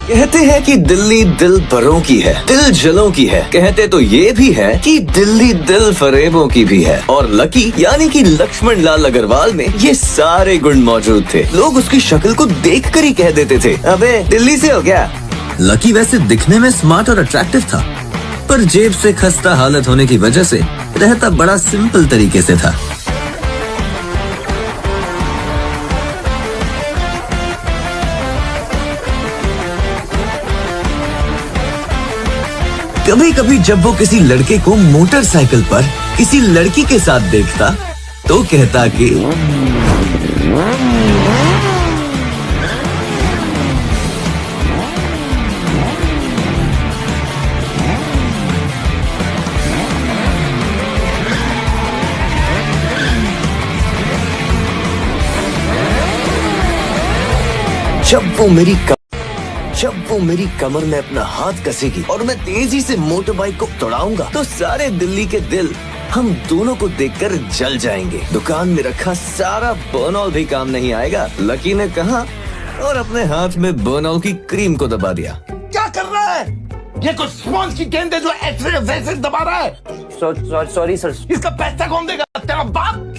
कहते हैं कि दिल्ली दिल भरों की है, दिल जलों की है। कहते तो ये भी है कि दिल्ली दिल फरेबों की भी है। और लकी यानी कि लक्ष्मण लाल अग्रवाल में ये सारे गुण मौजूद थे। लोग उसकी शक्ल को देखकर ही कह देते थे, अबे दिल्ली से हो क्या। लकी वैसे दिखने में स्मार्ट और अट्रैक्टिव था, पर जेब से खस्ता हालत होने की वजह से रहता बड़ा सिंपल तरीके से था। कभी कभी जब वो किसी लड़के को मोटरसाइकिल पर किसी लड़की के साथ देखता तो कहता कि जब वो मेरी कमर में अपना हाथ कसेगी और मैं तेजी से मोटर बाइक को दौड़ाऊंगा तो सारे दिल्ली के दिल हम दोनों को देखकर जल जाएंगे। दुकान में रखा सारा बर्नॉल भी काम नहीं आएगा, लकी ने कहा और अपने हाथ में बर्नॉल की क्रीम को दबा दिया। क्या कर रहा है? ये कुछ स्पॉन्ज की गेंद है जो ऐसे वैसे दबा रहा है। Sorry sir. इसका पैसा कौन देगा? तेरा बाप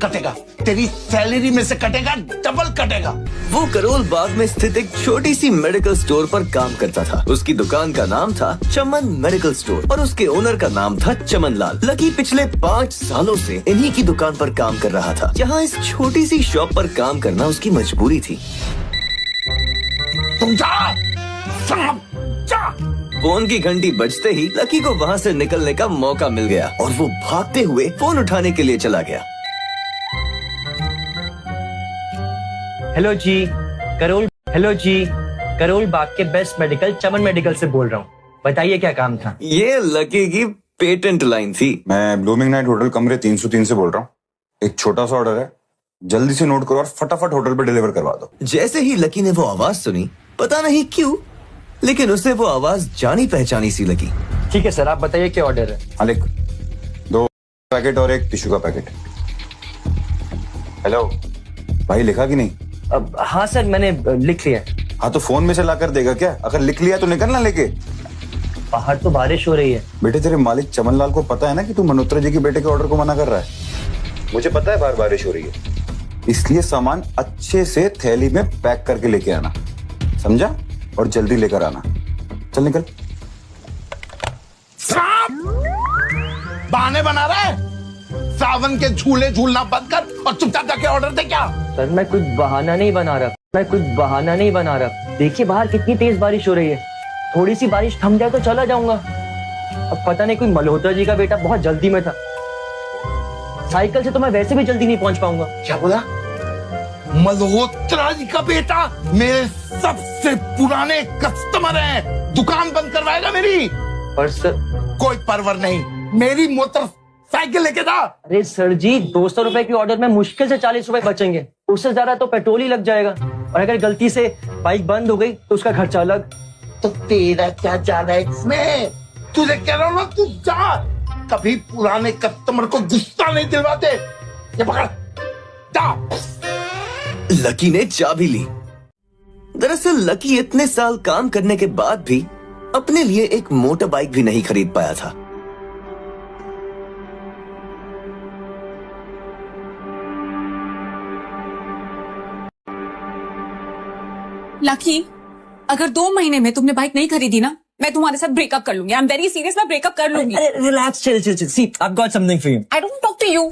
कटेगा, तेरी सैलरी में से कटेगा, डबल कटेगा। वो करोल बाग में स्थित एक छोटी सी मेडिकल स्टोर पर काम करता था। उसकी दुकान का नाम था चमन मेडिकल स्टोर और उसके ओनर का नाम था चमन लाल। लकी पिछले 5 सालों से इन्हीं की दुकान पर काम कर रहा था, जहाँ इस छोटी सी शॉप पर काम करना उसकी मजबूरी थी। तुम जा, जा। फोन की घंटी बजते ही लकी को वहाँ से निकलने का मौका मिल गया और वो भागते हुए फोन उठाने के लिए चला गया। हेलो जी, करोल बाग के बेस्ट मेडिकल चमन मेडिकल से बोल रहा हूँ। बताइए क्या काम था? ये लकी की पेटेंट लाइन थी। मैं ब्लूमिंग नाइट होटल कमरे 303 से बोल रहा हूँ। एक छोटा सा ऑर्डर है, जल्दी से नोट करो और फटाफट होटल पे डिलीवर करवा दो। जैसे ही लकी ने वो आवाज सुनी, पता नहीं क्यों, लेकिन उसे वो आवाज जानी पहचानी सी लगी। ठीक है सर, आप बताइए क्या ऑर्डर है? हाँ लिख, 2 पैकेट और एक टिश्यू का पैकेट। हेलो भाई, लिखा कि नहीं? हाँ सर, मैंने लिख लिया। हाँ तो फोन में से ला कर देगा क्या? अगर लिख लिया तो निकलना लेके। बाहर तो बारिश हो रही है। बेटे तेरे मालिक चमन लाल को पता है ना कि तू मल्होत्रा जी के बेटे के ऑर्डर को मना कर रहा है। मुझे पता है बाहर बारिश हो रही है, इसलिए सामान अच्छे से थैली में पैक करके लेके आना, समझा? और जल्दी लेकर आना। चल निकल। बहाने बना रहा है? सावन के झूले झूलना बंद कर और चुपचाप जाके ऑर्डर दे। क्या सर, मैं कुछ बहाना नहीं बना रहा। देखिए बाहर कितनी तेज बारिश हो रही है। थोड़ी सी बारिश थम जाए तो चला जाऊंगा। अब पता नहीं कोई मल्होत्रा जी का बेटा बहुत जल्दी में था। साइकिल से तो मैं वैसे भी जल्दी नहीं पहुंच पाऊंगा। क्या बोला? मल्होत्रा जी का बेटा मेरे सबसे पुराने कस्टमर हैं, दुकान बंद करवाएगा मेरी। पर सर, कोई परवर नहीं, मेरी मोटरसाइकिल लेके जा। अरे सर जी, 200 रुपए की ऑर्डर में मुश्किल से 40 रुपए बचेंगे। उससे ज्यादा तो पेट्रोल ही लग जाएगा, और अगर गलती से बाइक बंद हो गई तो उसका खर्चा अलग। तो तेरा क्या जाना है इसमें? तुझे कह रहा हूं ना, तू जा। कभी पुराने कस्टमर को गुस्सा नहीं दिलवाते। ये पकड़, जा। लकी ने चाबी ली। दरअसल लकी इतने साल काम करने के बाद भी अपने लिए एक मोटर बाइक भी नहीं खरीद पाया था। लकी, अगर 2 महीने में तुमने बाइक नहीं खरीदी ना, मैं तुम्हारे साथ ब्रेकअप कर लूंगी। आई एम वेरी सीरियस, मैं ब्रेकअप कर लूंगी। Relax, chill. See, I have got something for you. I don't talk to you.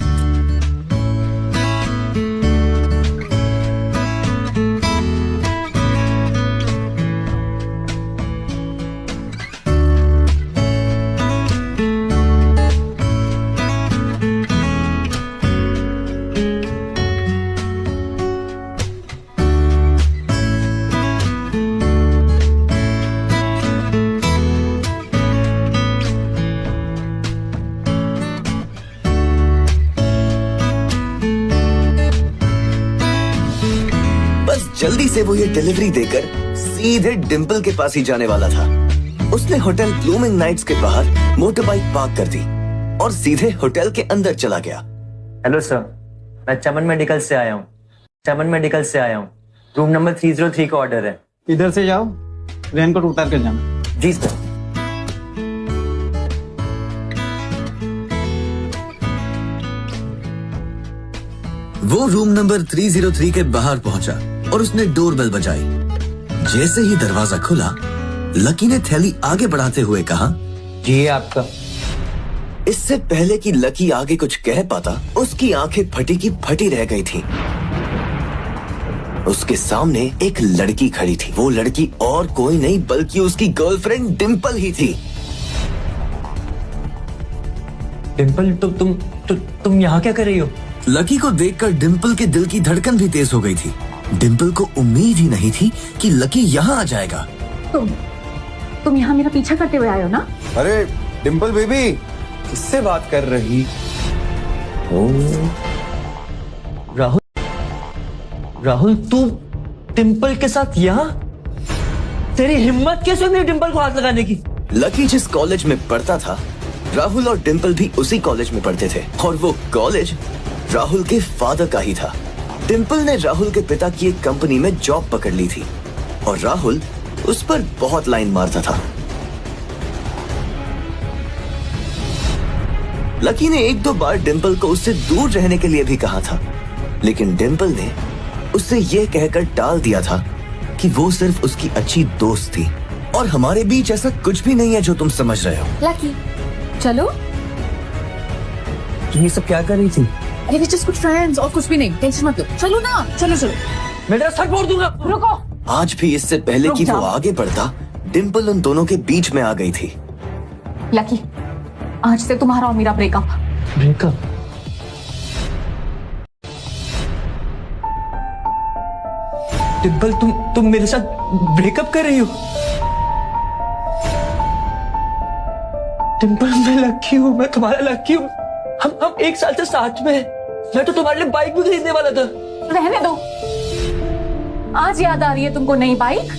जल्दी से वो ये डिलीवरी देकर सीधे डिंपल के पास ही जाने वाला था। उसने होटल ब्लूमिंग नाइट्स के बाहर मोटर बाइक पार्क कर दी और सीधे होटल के अंदर चला गया। हेलो सर, मैं चमन मेडिकल से आया हूँ। रूम नंबर 303 का ऑर्डर है। इधर से जाओ। रेनकोट उतार कर जाना। जी सर। वो रूम नंबर 303 के बाहर पहुंचा और उसने डोरबेल बजाई। जैसे ही दरवाजा खुला, लकी ने थैली आगे बढ़ाते हुए कहा, ये आपका। इससे पहले कि लकी आगे कुछ कह पाता, उसकी आंखें फटी की फटी रह गई थी। उसके सामने एक लड़की खड़ी थी। वो लड़की और कोई नहीं बल्कि उसकी गर्लफ्रेंड डिंपल ही थी। डिम्पल, तुम यहाँ क्या कर रही हो? लकी को देखकर डिंपल के दिल की धड़कन भी तेज हो गई थी। डिंपल को उम्मीद ही नहीं थी कि लकी यहाँ आ जाएगा। तुम यहाँ मेरा पीछा करते हुए आए हो ना? अरे डिंपल बेबी, किससे बात कर रही? राहुल, तू डिम्पल के साथ यहाँ? तेरी हिम्मत कैसे हुई मेरी डिम्पल को हाथ लगाने की? लकी जिस कॉलेज में पढ़ता था, राहुल और डिंपल भी उसी कॉलेज में पढ़ते थे और वो कॉलेज राहुल के फादर का ही था। डिंपल ने राहुल के पिता की एक कंपनी में जॉब पकड़ ली थी और राहुल उस पर बहुत लाइन मारता था। लकी ने एक दो बार डिंपल को उससे दूर रहने के लिए भी कहा था, लेकिन डिंपल ने उससे यह कहकर टाल दिया था कि वो सिर्फ उसकी अच्छी दोस्त थी और हमारे बीच ऐसा कुछ भी नहीं है जो तुम समझ रहे हो। लकी, चलो। ये सब क्या कर रही थी? अरे वी जस्ट गुड फ्रेंड्स, और कुछ भी नहीं, टेंशन मत लो। चलो ना, चलो चलो। मैं तेरा सर फोड़ दूंगा। रुको। आज भी इससे पहले रुक कि वो जाओ। आगे बढ़ता, डिंपल उन दोनों के बीच में आ गई थी। लकी, आज से तुम्हारा और मेरा ब्रेकअप। ब्रेकअप? डिंपल, तुम मेरे साथ ब्रेकअप कर रही हो? डिंपल, मैं लकी हूँ, मैं तुम्हारा लकी हूँ। हम एक साल से साथ में हैं। मैं तो तुम्हारे लिए बाइक भी खरीदने वाला था। रहने दो। आज याद आ रही है तुमको नई बाइक?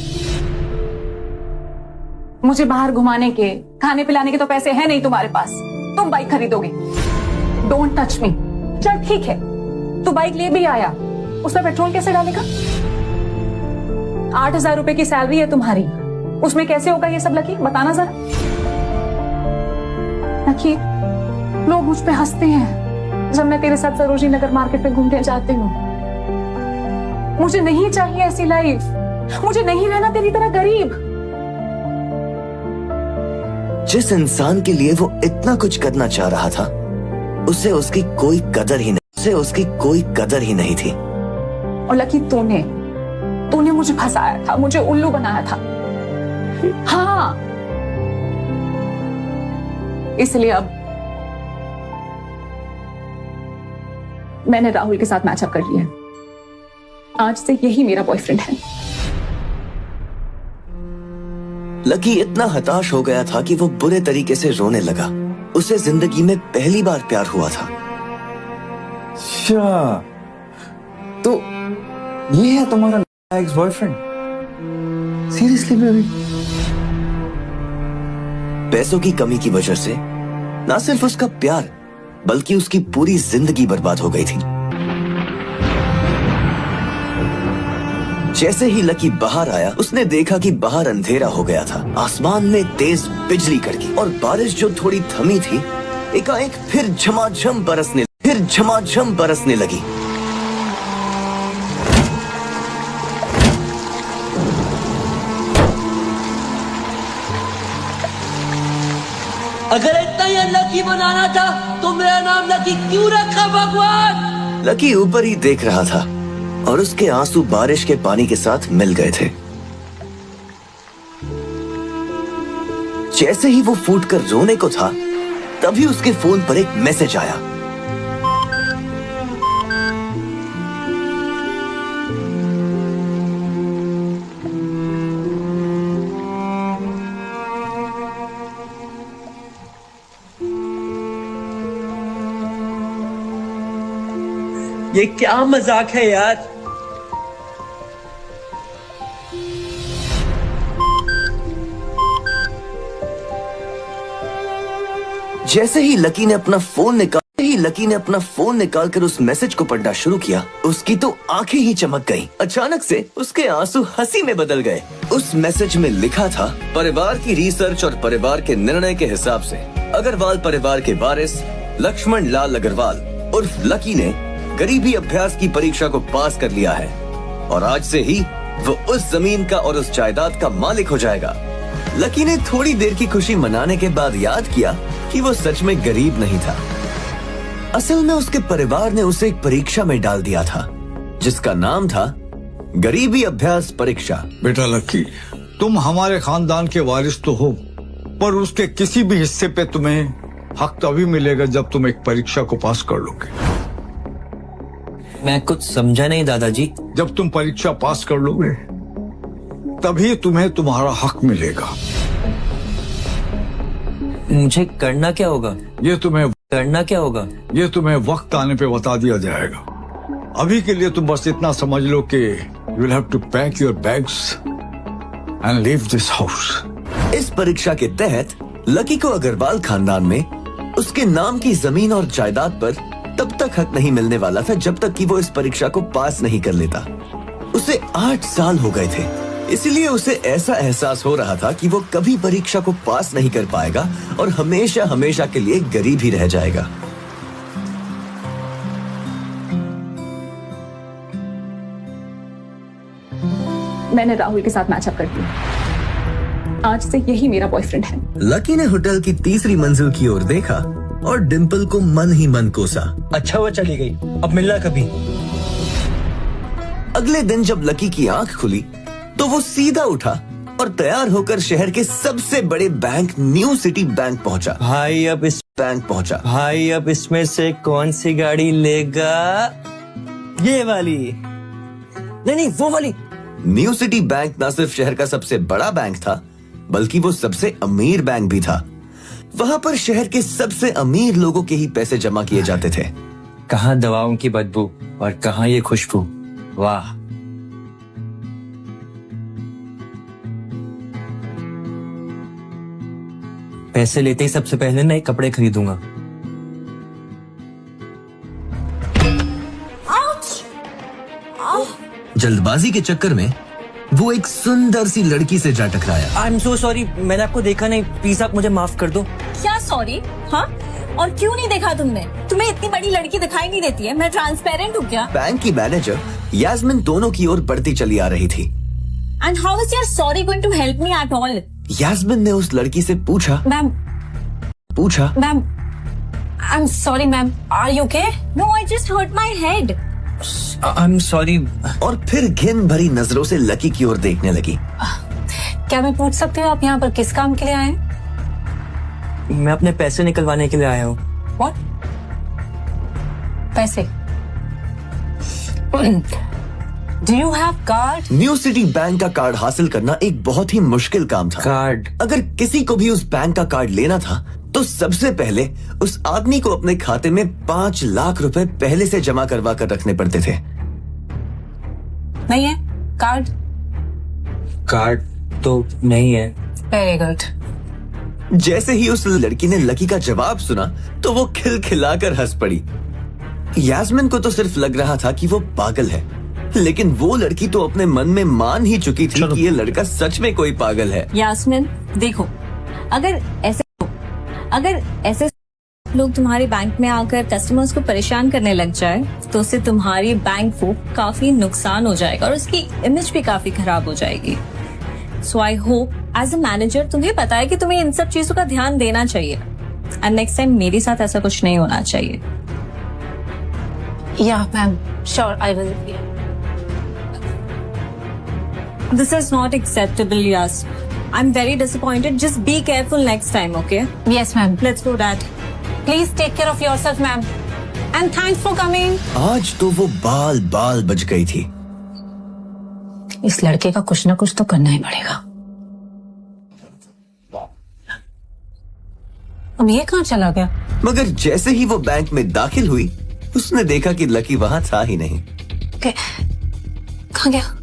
मुझे बाहर घुमाने के, खाने पिलाने के तो पैसे हैं नहीं तुम्हारे पास। तुम बाइक खरीदोगे। Don't touch me. चल ठीक है, तू बाइक ले भी आया, उसमें पेट्रोल कैसे डालेगा? 8,000 रुपए की सैलरी है तुम्हारी, उसमें कैसे होगा ये सब? लकी, बताना जरा। लकी, लोग मुझ पे हंसते हैं जब मैं तेरे साथ सरोजनी नगर मार्केट में घूमने जाती हूँ। मुझे नहीं चाहिए ऐसी लाइफ। मुझे नहीं रहना तेरी तरह गरीब। जिस इंसान के लिए वो इतना कुछ करना चाह रहा था, उसे उसकी कोई कदर ही नहीं थी। और लकी, तूने मुझे फंसाया था, मुझे उल्लू बनाया था। हाँ, इसलिए अब मैंने राहुल के साथ मैचअप कर लिया। आज से यही मेरा बॉयफ्रेंड है। लकी इतना हताश हो गया था कि वो बुरे तरीके से रोने लगा। उसे जिंदगी में पहली बार प्यार हुआ था। अच्छा, तो ये है तुम्हारा एक्स बॉयफ्रेंड? Seriously baby? पैसों की कमी की वजह से ना सिर्फ उसका प्यार बल्कि उसकी पूरी जिंदगी बर्बाद हो गई थी। जैसे ही लकी बाहर आया, उसने देखा कि बाहर अंधेरा हो गया था। आसमान में तेज बिजली कड़की और बारिश जो थोड़ी थमी थी, एकाएक फिर झमाझम बरसने लगी। अगर इतना ही लकी बनाना था तो मेरा नाम लकी क्यों रखा भगवान? लकी ऊपर ही देख रहा था और उसके आंसू बारिश के पानी के साथ मिल गए थे। जैसे ही वो फूटकर रोने को था, तभी उसके फोन पर एक मैसेज आया। ये क्या मजाक है यार? जैसे ही लकी ने अपना फोन निकाला, ही लकी ने अपना फोन निकालकर उस मैसेज को पढ़ना शुरू किया, उसकी तो आंखें ही चमक गईं। अचानक से उसके आंसू हंसी में बदल गए। उस मैसेज में लिखा था, परिवार की रिसर्च और परिवार के निर्णय के हिसाब से अग्रवाल परिवार के वारिस लक्ष्मण लाल अग्रवाल उर्फ लकी ने गरीबी अभ्यास की परीक्षा को पास कर लिया है और आज से ही वो उस जमीन का और उस जायदाद का मालिक हो जाएगा। लकी ने थोड़ी देर की खुशी मनाने के बाद याद किया कि वो सच में गरीब नहीं था। असल में उसके परिवार ने उसे एक परीक्षा में डाल दिया था जिसका नाम था गरीबी अभ्यास परीक्षा। बेटा लकी, तुम हमारे खानदान के वारिस तो हो, पर उसके किसी भी हिस्से पे तुम्हें हक तभी मिलेगा जब तुम एक परीक्षा को पास कर लोगे। मैं कुछ समझा नहीं दादाजी। जब तुम परीक्षा पास कर लोगे तभी तुम्हें तुम्हारा हक मिलेगा। मुझे करना क्या होगा? ये तुम्हें वक्त आने पे बता दिया जाएगा। अभी के लिए तुम बस इतना समझ लो कि you will have to pack your bags and leave this house. इस परीक्षा के तहत लकी को अग्रवाल खानदान में उसके नाम की जमीन और जायदाद पर तब तक हक नहीं मिलने वाला था जब तक कि वो इस परीक्षा को पास नहीं कर लेता। उसे 8 साल हो गए थे, इसलिए उसे ऐसा एहसास हो रहा था कि वो कभी परीक्षा को पास नहीं कर पाएगा और हमेशा हमेशा के लिए गरीब ही रह जाएगा। मैंने राहुल के साथ मैचअप कर दिया। आज से यही मेरा बॉयफ्रेंड है। लकी ने होटल की तीसरी मंजिल की ओर देखा और डिम्पल को मन ही मन कोसा। अच्छा वो चली गई, अब मिलना कभी। अगले दिन जब लकी की आंख खुली तो वो सीधा उठा और तैयार होकर शहर के सबसे बड़े बैंक न्यू सिटी बैंक पहुंचा। भाई अब इसमें से कौन सी गाड़ी लेगा? ये वाली? नहीं वो वाली। न्यू सिटी बैंक न सिर्फ शहर का सबसे बड़ा बैंक था बल्कि वो सबसे अमीर बैंक भी था। वहां पर शहर के सबसे अमीर लोगों के ही पैसे जमा किए जाते थे। कहाँ दवाओं की बदबू और कहाँ ये खुशबू। वाह। पैसे लेते ही सबसे पहले नए कपड़े खरीदूंगा। जल्दबाजी के चक्कर में वो एक सुंदर सी लड़की से जा टकराया। आई एम सो सॉरी, मैंने आपको देखा नहीं, प्लीज आप मुझे माफ कर दो। क्या सॉरी? हाँ, और क्यों नहीं देखा तुमने? तुम्हें इतनी बड़ी लड़की दिखाई नहीं देती है? मैं ट्रांसपेरेंट हूँ क्या? बैंक की मैनेजर यास्मिन दोनों की ओर बढ़ती चली आ रही थी। And how is your sorry going to help me at all? Yasmin ने उस लड़की से पूछा, ma'am, I am sorry ma'am, are you okay? No, I just hurt my head. I am sorry. और फिर घिन भरी नजरों से लकी की ओर देखने लगी। क्या मैं पूछ सकती हूँ आप यहाँ पर किस काम के लिए आए हैं? मैं अपने पैसे निकलवाने के लिए आया हूँ। What? पैसे? Do you have card? New city bank का कार्ड हासिल करना एक बहुत ही मुश्किल काम था। कार्ड? अगर किसी को भी उस बैंक का कार्ड लेना था तो सबसे पहले उस आदमी को अपने खाते में 5 लाख रुपए पहले से जमा करवा कर रखने पड़ते थे। नहीं है कार्ड? कार्ड तो नहीं है। Very good. जैसे ही उस लड़की ने लकी का जवाब सुना तो वो खिलखिलाकर हंस पड़ी। यास्मिन को तो सिर्फ लग रहा था कि वो पागल है, लेकिन वो लड़की तो अपने मन में मान ही चुकी थी कि ये लड़का सच में कोई पागल है। यास्मिन देखो, अगर ऐसे लोग तुम्हारे बैंक में आकर कस्टमर्स को परेशान करने लग जाए तो उससे तुम्हारी बैंक को काफी नुकसान हो जाएगा और उसकी इमेज भी काफी खराब हो जाएगी। So I hope as a manager तुम्हें पता है कि तुम्हें इन सब चीजों का ध्यान देना चाहिए एंड नेक्स्ट टाइम मेरे साथ ऐसा कुछ नहीं होना चाहिए। Yeah ma'am, sure I will. This is not acceptable यास। I'm very disappointed. Just be careful next time, okay? Yes, ma'am. Let's do that. Please take care of yourself, ma'am. And thanks for coming. आज तो वो बाल बाल बच गई थी। इस लड़के का कुछ ना कुछ तो करना ही पड़ेगा। अब ये कहाँ चला गया? मगर जैसे ही वो बैंक में दाखिल हुई उसने देखा कि लकी वहां था ही नहीं। कहाँ गया?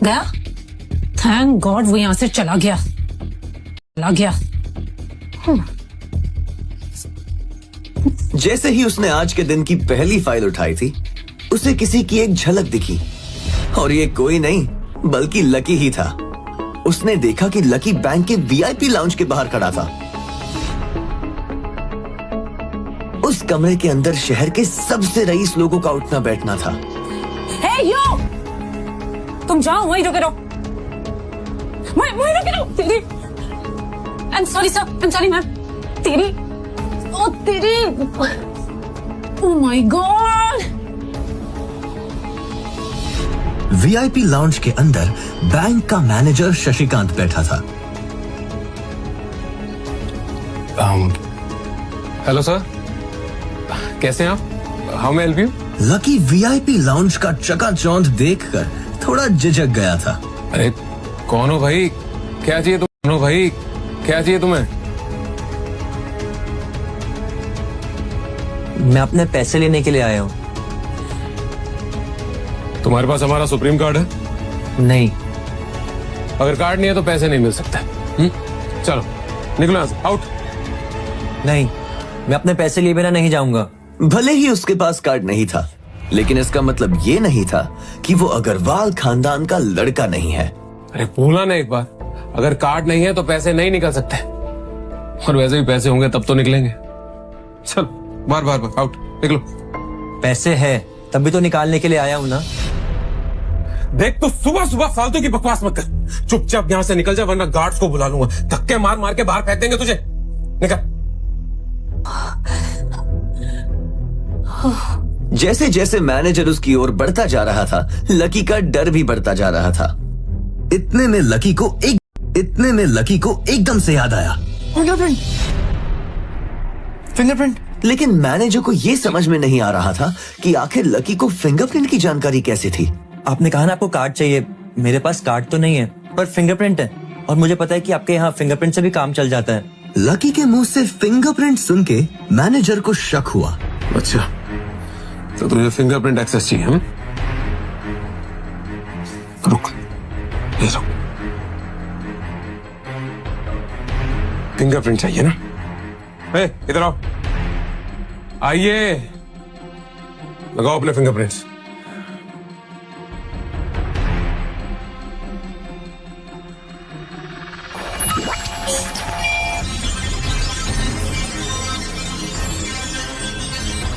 गया? थैंक गॉड वो यहाँ से चला गया। जैसे ही उसने आज के दिन की पहली फाइल उठाई थी, उसे किसी की एक झलक दिखी, और ये कोई नहीं बल्कि लकी ही था। उसने देखा कि लकी बैंक के वीआईपी लाउंज के बाहर खड़ा था। उस कमरे के अंदर शहर के सबसे रईस लोगों का उठना बैठना था। हे यू, तुम जाओ, वहीं रुके रहो, वहीं रुके रहो। तेरी, आई am sorry sir, I am sorry ma'am. तेरी, ओ तेरी, oh my God. VIP lounge के अंदर बैंक का मैनेजर शशिकांत बैठा था। हेलो सर, कैसे हैं आप? How may help you? Lucky VIP lounge का चकाचौंध देखकर थोड़ा झिझक गया था। अरे कौन हो भाई, क्या चाहिए तुम? कौन हो भाई, क्या चाहिए तुम्हें? मैं अपने पैसे लेने के लिए आया हूँ। तुम्हारे पास हमारा सुप्रीम कार्ड है? नहीं। अगर कार्ड नहीं है तो पैसे नहीं मिल सकते। चलो निकलो यहाँ से, आउट। नहीं, मैं अपने पैसे लिए बिना नहीं जाऊंगा। भले ही उसके पास कार्ड नहीं था, लेकिन इसका मतलब ये नहीं था कि वो अग्रवाल खानदान का लड़का नहीं है। अरे बोला ना एक बार, अगर कार्ड नहीं है तो पैसे नहीं निकल सकते, और वैसे भी पैसे होंगे तब तो निकलेंगे। चल बार बार आउट, निकलो। पैसे है तभी तो निकालने के लिए आया हूँ ना। देख, तो सुबह सुबह फालतू की बकवास मत कर, चुपचाप यहाँ से निकल जा, वरना गार्ड्स को बुला लूंगा, धक्के मार मार के बाहर फेंक देंगे तुझे। निकल। जैसे जैसे मैनेजर उसकी ओर बढ़ता जा रहा था, लकी का डर भी बढ़ता जा रहा था। इतने में लकी को एकदम से याद आया, फिंगरप्रिंट। लेकिन मैनेजर को यह समझ में नहीं आ रहा था कि आखिर लकी को फिंगरप्रिंट की जानकारी कैसे थी। आपने कहा ना आपको कार्ड चाहिए, मेरे पास कार्ड तो नहीं है पर फिंगरप्रिंट है, और मुझे पता है कि आपके यहाँ फिंगरप्रिंट से भी काम चल जाता है। लकी के मुंह से फिंगरप्रिंट सुन के मैनेजर को शक हुआ। अच्छा, तो तुझे फिंगरप्रिंट एक्सेस चाहिए? हम रुक, ये रुक। फिंगरप्रिंट चाहिए ना? इधर आओ, आइए, लगाओ अपने फिंगरप्रिंट्स।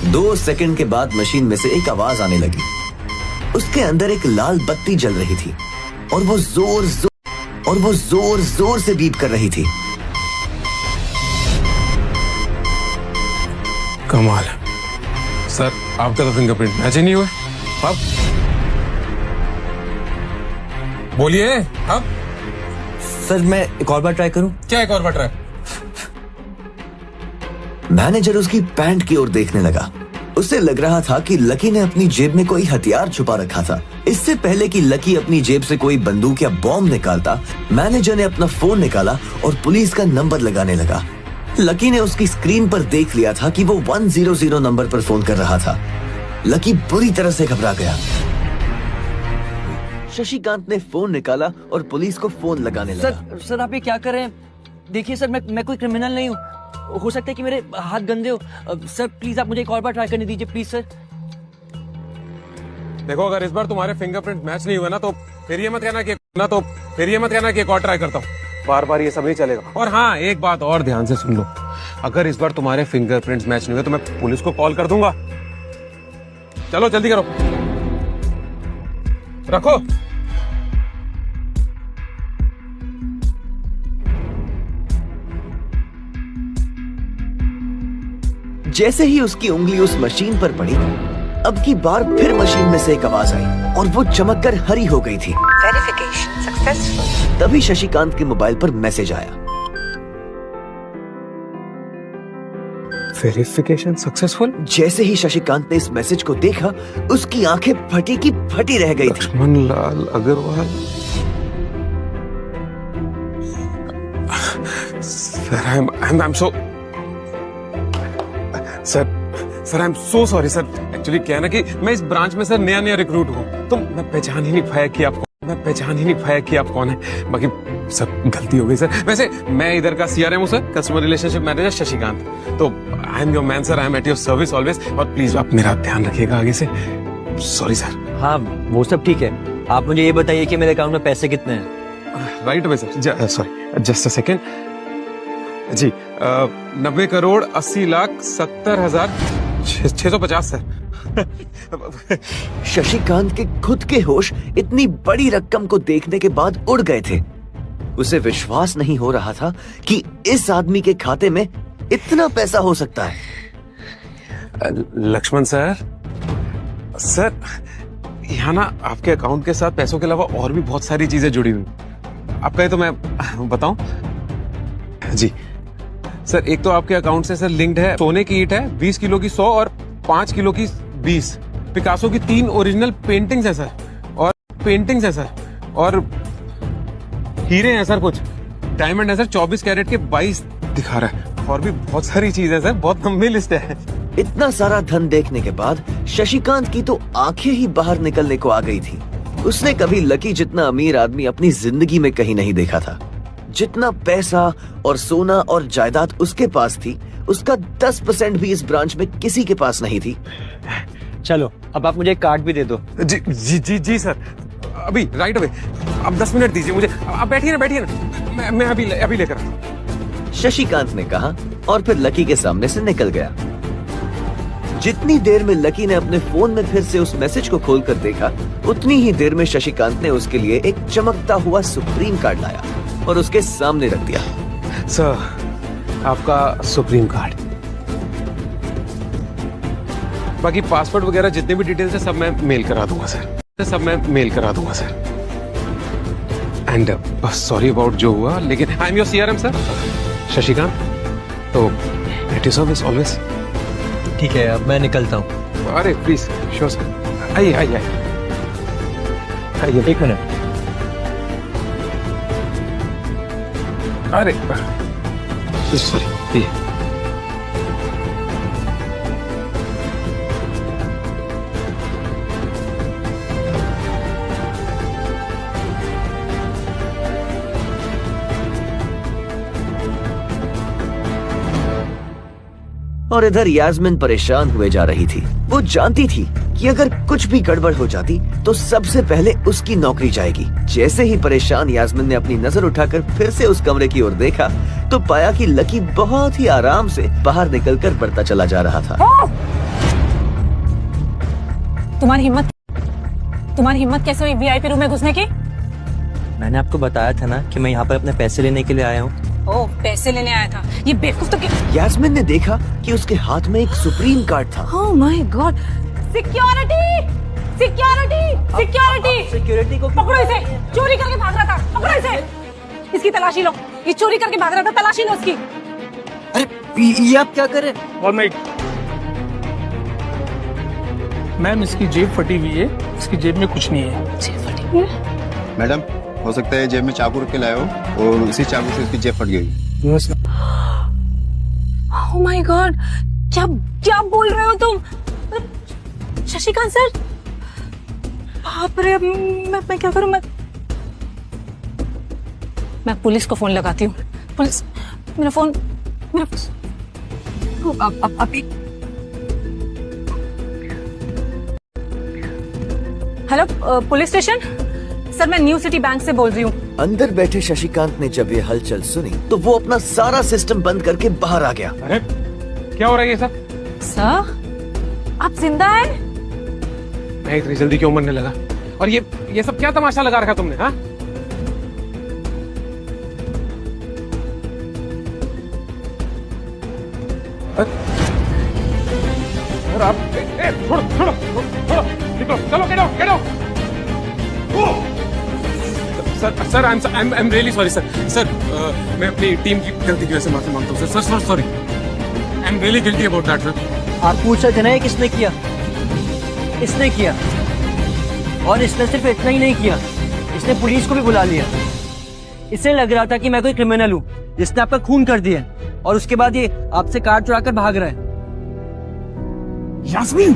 दो सेकंड के बाद मशीन में से एक आवाज आने लगी। उसके अंदर एक लाल बत्ती जल रही थी, और वो जोर जोर से बीप कर रही थी। कमाल है सर, आपका तो फिंगरप्रिंट मैच ही नहीं हुआ। अब बोलिए, अब सर मैं एक और बार ट्राई करूं? क्या एक और बार ट्राई? मैनेजर उसकी पैंट की ओर देखने लगा। उसे लग रहा था कि लकी ने अपनी जेब में कोई हथियार छुपा रखा था। इससे पहले कि लकी अपनी जेब से कोई बंदूक या बॉम्ब निकालता, मैनेजर ने अपना फोन निकाला और पुलिस का नंबर लगाने लगा। लकी ने उसकी स्क्रीन पर देख लिया था कि वो 100 नंबर पर फोन कर रहा था। लकी बुरी तरह से घबरा गया। शशिकांत ने फोन निकाला और पुलिस को फोन लगाने लगा। सर आप ये क्या कर रहे हैं? देखिए सर, मैं कोई क्रिमिनल नहीं हूँ, हो सकता है कि मेरे हाथ गंदे हो। सर प्लीज आप मुझे एक और बार ट्राई करने दीजिए, प्लीज सर। देखो, अगर इस बार तुम्हारे फिंगरप्रिंट मैच नहीं हुआ ना तो फिर ये मत कहना कि एक और ट्राई करता हूँ। बार बार ये सब नहीं चलेगा। और हाँ, एक बात और ध्यान से सुन लो, अगर इस बार तुम्हारे फिंगरप्रिंट्स मैच नहीं हुए तो मैं पुलिस को कॉल कर दूंगा। चलो जल्दी करो, रखो। जैसे ही उसकी उंगली उस मशीन पर पड़ी, अब की बार फिर मशीन में से एक आवाज आई और वो चमककर हरी हो गई थी। Verification successful. तभी शशिकांत के मोबाइल पर मैसेज आया। Verification successful. जैसे ही शशिकांत ने इस मैसेज को देखा, उसकी आंखें फटी की फटी रह गई थी। Laxman Lal Agarwal. Sir I am so sorry sir. Actually क्या है ना कि मैं इस ब्रांच में सर नया रिक्रूट हूँ, तो मैं पहचान ही नहीं पाया कि आप कौन है। बाकी सर गलती हो गई सर। वैसे मैं इधर का सीआरएम हूँ सर, कस्टमर रिलेशनशिप मैनेजर शशिकांत। तो I am your man sir, I am at your service always. और प्लीज आप मेरा ध्यान रखिएगा आगे से। Sorry sir. हाँ वो सब ठीक है, आप मुझे ये बताइए कि मेरे अकाउंट में पैसे कितने हैं। Right away sir, sorry just a second जी। 90,80,70,650 सर। शशिकांत के खुद के होश इतनी बड़ी रकम को देखने के बाद उड़ गए थे। उसे विश्वास नहीं हो रहा था कि इस आदमी के खाते में इतना पैसा हो सकता है। लक्ष्मण सर, सर यहाँ ना आपके अकाउंट के साथ पैसों के अलावा और भी बहुत सारी चीजें जुड़ी हुई। आप कहे तो मैं बताऊं? जी सर, एक तो आपके अकाउंट से सर लिंक्ड है सोने की ईंट है 20 किलो की 100 और 5 किलो की 20। पिकासो की 3 ओरिजिनल पेंटिंग्स है सर, और हीरे हैं सर, कुछ डायमंड है सर 24 कैरेट के 22 दिखा रहा है। और भी बहुत सारी चीजें सर, बहुत लंबी लिस्ट है। इतना सारा धन देखने के बाद शशिकांत की तो आंखें ही बाहर निकलने को आ गई थी। उसने कभी लकी जितना अमीर आदमी अपनी जिंदगी में कहीं नहीं देखा था। जितना पैसा और सोना और जायदाद उसके पास थी, उसका 10% भी इस ब्रांच में किसी के पास नहीं थी। चलो अब आप मुझे एक कार्ड भी दे दो। जी जी जी जी सर, अभी राइट अवे। अब 10 मिनट दीजिए मुझे। आप बैठिए ना, मैं अभी लेकर आता हूं। शशिकांत ने कहा और फिर लकी के सामने से निकल गया। जितनी देर में लकी ने अपने फोन में फिर से उस मैसेज को खोलकर देखा, उतनी ही देर में शशिकांत ने उसके लिए एक चमकता हुआ सुप्रीम कार्ड लाया और उसके सामने रख दिया। सर, आपका सुप्रीम कार्ड। बाकी पासवर्ड वगैरह जितने भी डिटेल्स है सब मैं मेल करा दूंगा सर। एंड सॉरी अबाउट जो हुआ, लेकिन आई am your CRM sir, Shashikant. तो एट योर सर्विस ऑलवेज। ठीक है, अब मैं निकलता हूँ। अरे प्लीज, श्योर सर। आइए। एक मिनट। अरे सॉरी। और इधर यास्मिन परेशान हुए जा रही थी। वो जानती थी कि अगर कुछ भी गड़बड़ हो जाती तो सबसे पहले उसकी नौकरी जाएगी। जैसे ही परेशान यास्मिन ने अपनी नजर उठाकर फिर से उस कमरे की ओर देखा तो पाया कि लकी बहुत ही आराम से बाहर निकलकर बढ़ता चला जा रहा था। तुम्हारी हिम्मत कैसे हुई वीआईपी रूम में घुसने की? मैंने आपको बताया था ना कि मैं यहाँ पर अपने पैसे लेने के लिए आया हूँ। ओह, पैसे लेने आया था। ये बेवकूफ तो यास्मिन ने देखा कि उसके हाथ में एक सुप्रीम कार्ड था। Oh my God. सिक्योरिटी को पकड़ो इसे, चोरी करके भाग रहा था। पकड़ो इसे, इसकी तलाशी लो। ये चोरी करके भाग रहा था, तलाशी लो इसकी। अरे ये आप क्या कर रहे हैं? और मैम इसकी जेब फटी हुई है, इसकी जेब में कुछ नहीं है। जेब फटी हुई है? मैडम, हो सकता है जेब में चाकू रख के लाए हो और उसी चाकू से उसकी जेब फट गई। ओह माय गॉड, क्या बोल रहे हो तुम? शशिकांत सर, बाप रे, मैं क्या करूं? मैं पुलिस को फोन लगाती हूँ। पुलिस, मेरा फोन अभी। हेलो, पुलिस स्टेशन सर, मैं न्यू सिटी बैंक से बोल रही हूँ। अंदर बैठे शशिकांत ने जब ये हलचल सुनी तो वो अपना सारा सिस्टम बंद करके बाहर आ गया। अरे क्या हो रहा है सर, आप जिंदा हैं? मैं इतनी जल्दी क्यों मरने लगा? और ये सब क्या तमाशा लगा रखा तुमने? हाँ, आप छोड़ो, निकलो, चलो, get out. Sir I am really sorry sir. मैं अपनी टीम की गलती की वजह से माफी मांगता हूँ sir. Sorry, I am really guilty about that sir. आप पूछ रहे थे ना किसने किया? इसने किया, और इसने सिर्फ इतना ही नहीं किया, इसने पुलिस को भी बुला लिया। इसे लग रहा था कि मैं कोई क्रिमिनल हूँ जिसने आपका खून कर दिया, और उसके बाद ये आपसे कार चुरा कर भाग रहा है। यास्मीन,